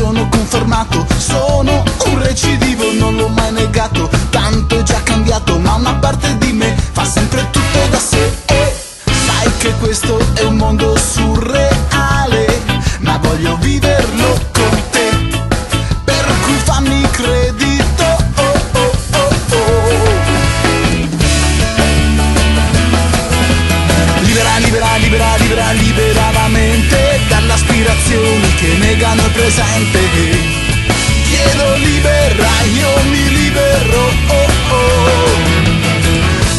sono conformato, sono un recidivo, non l'ho mai negato, tanto è già cambiato, ma una parte di me fa sempre tutto da sé. E sai che questo è un mondo surreale, ma voglio viverlo con te, per cui fammi credito, oh oh oh oh. Libera, libera, libera, libera, libera la mente dalle aspirazioni che negano il presente. Chiedo libera, io mi libero, oh oh.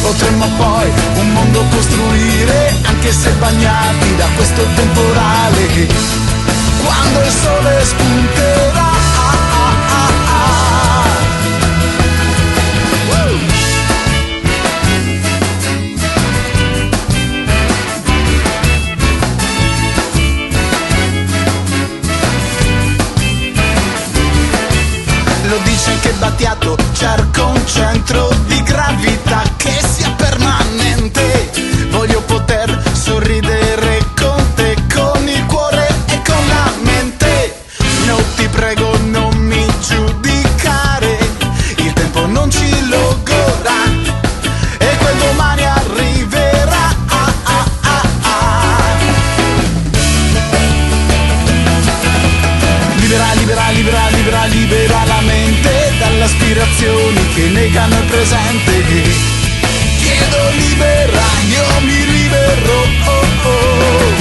Potremmo poi un mondo costruire, anche se bagnati da questo temporale, quando il sole spunterà. Lo dice anche Battiato, cerco un centro di gravità che sia permanente. Voglio poter sorridere con te, con il cuore e con la mente. No, ti prego non mi giudicare, il tempo non ci logorà e quel domani arriverà. Libera, libera, libera, libera, libera la mente dalle aspirazioni che negano il presente. Chiedo libera, io mi libero, oh oh.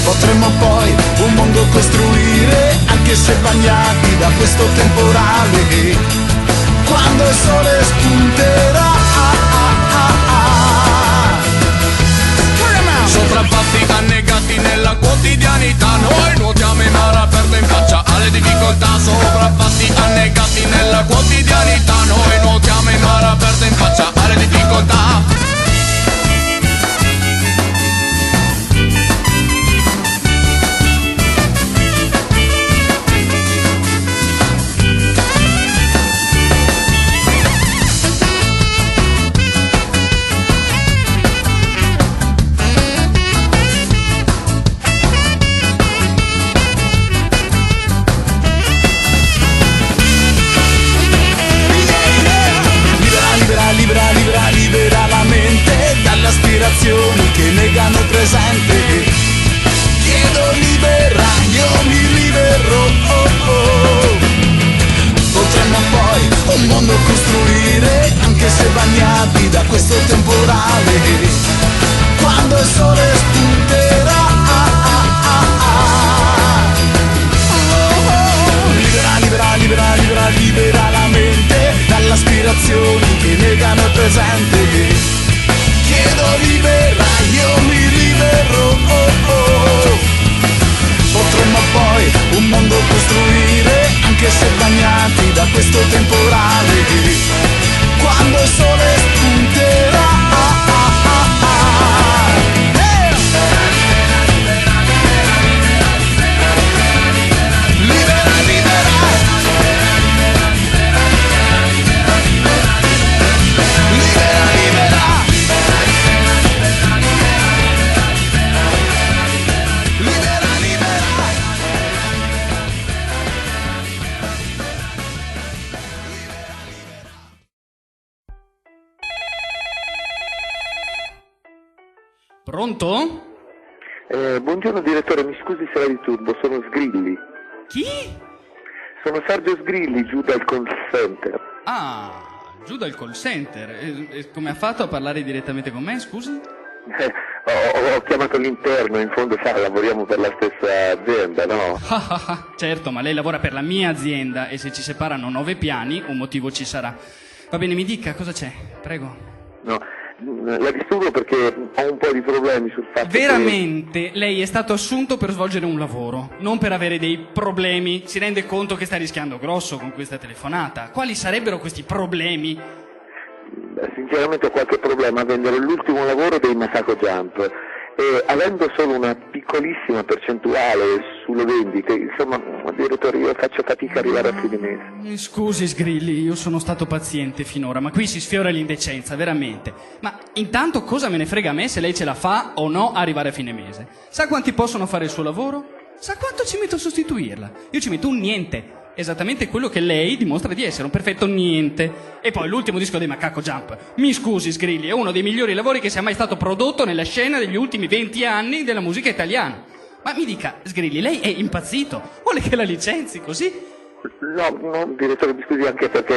Potremmo poi un mondo costruire, anche se bagnati da questo temporale, quando il sole spunterà. Sopraffatti, annegati nella quotidianità, noi nuotiamo in mare aperto in faccia alle difficoltà. Sopraffatti, annegati nella quotidianità, noi nuotiamo in mare aperto in faccia alle difficoltà. Libera, libera, libera la mente dalle aspirazioni che negano il presente. Chiedo libera, io mi libero, oh oh. Potremmo poi un mondo costruire, anche se bagnati da questo temporale, quando il sole spunterà. Libera, libera, libera, libera, libera la mente dalle aspirazioni che negano il presente. Chiedo libera, io mi libero, oh oh. Potremmo poi un mondo costruire, anche se bagnati da questo temporale, quando il sole spunterà. Pronto? Buongiorno direttore, mi scusi se la disturbo, sono Sgrilli. Chi? Sono Sergio Sgrilli, giù dal call center. Ah, giù dal call center. E come ha fatto a parlare direttamente con me, scusi? Ho chiamato l'interno, in fondo sa, lavoriamo per la stessa azienda, no? Certo, ma lei lavora per la mia azienda e se ci separano 9 piani un motivo ci sarà. Va bene, mi dica cosa c'è, prego. No, la disturbo perché ho un po' di problemi sul fatto Veramente, lei è stato assunto per svolgere un lavoro, non per avere dei problemi. Si rende conto che sta rischiando grosso con questa telefonata? Quali sarebbero questi problemi? Sinceramente ho qualche problema a vendere l'ultimo lavoro dei Masako Jump e avendo solo una piccolissima percentuale sulle vendite, insomma, direttore, io faccio fatica a arrivare a fine mese. Scusi Sgrilli, io sono stato paziente finora, ma qui si sfiora l'indecenza, veramente. Ma intanto cosa me ne frega a me se lei ce la fa o no arrivare a fine mese? Sa quanti possono fare il suo lavoro? Sa quanto ci metto a sostituirla? Io ci metto un niente. Esattamente quello che lei dimostra di essere, un perfetto niente. E poi l'ultimo disco dei Macaco Jump. Mi scusi, Sgrilli, è uno dei migliori lavori che sia mai stato prodotto nella scena degli ultimi 20 anni della musica italiana. Ma mi dica, Sgrilli, lei è impazzito? Vuole che la licenzi così? No, direttore, mi scusi, anche perché,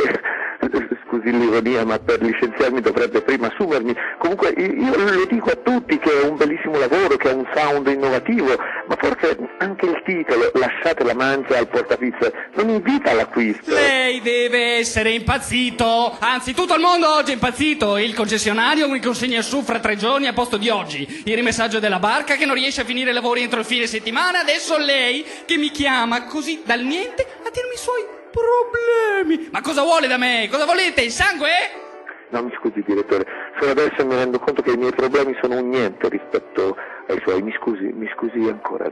scusi l'ironia, ma per licenziarmi dovrebbe prima assumermi. Comunque io lo dico a tutti che è un bellissimo lavoro, che ha un sound innovativo, ma forse anche il titolo, Lasciate la mancia al portapizza, non invita all'acquisto. Lei deve essere impazzito! Anzi, tutto il mondo oggi è impazzito! Il concessionario mi consegna su fra 3 giorni a posto di oggi. Il rimessaggio della barca che non riesce a finire i lavori entro il fine settimana. Adesso lei che mi chiama così dal niente a dirmi i suoi problemi. Ma cosa vuole da me? Cosa volete? Il sangue? No, mi scusi direttore, solo adesso mi rendo conto che i miei problemi sono un niente rispetto ai suoi, mi scusi ancora.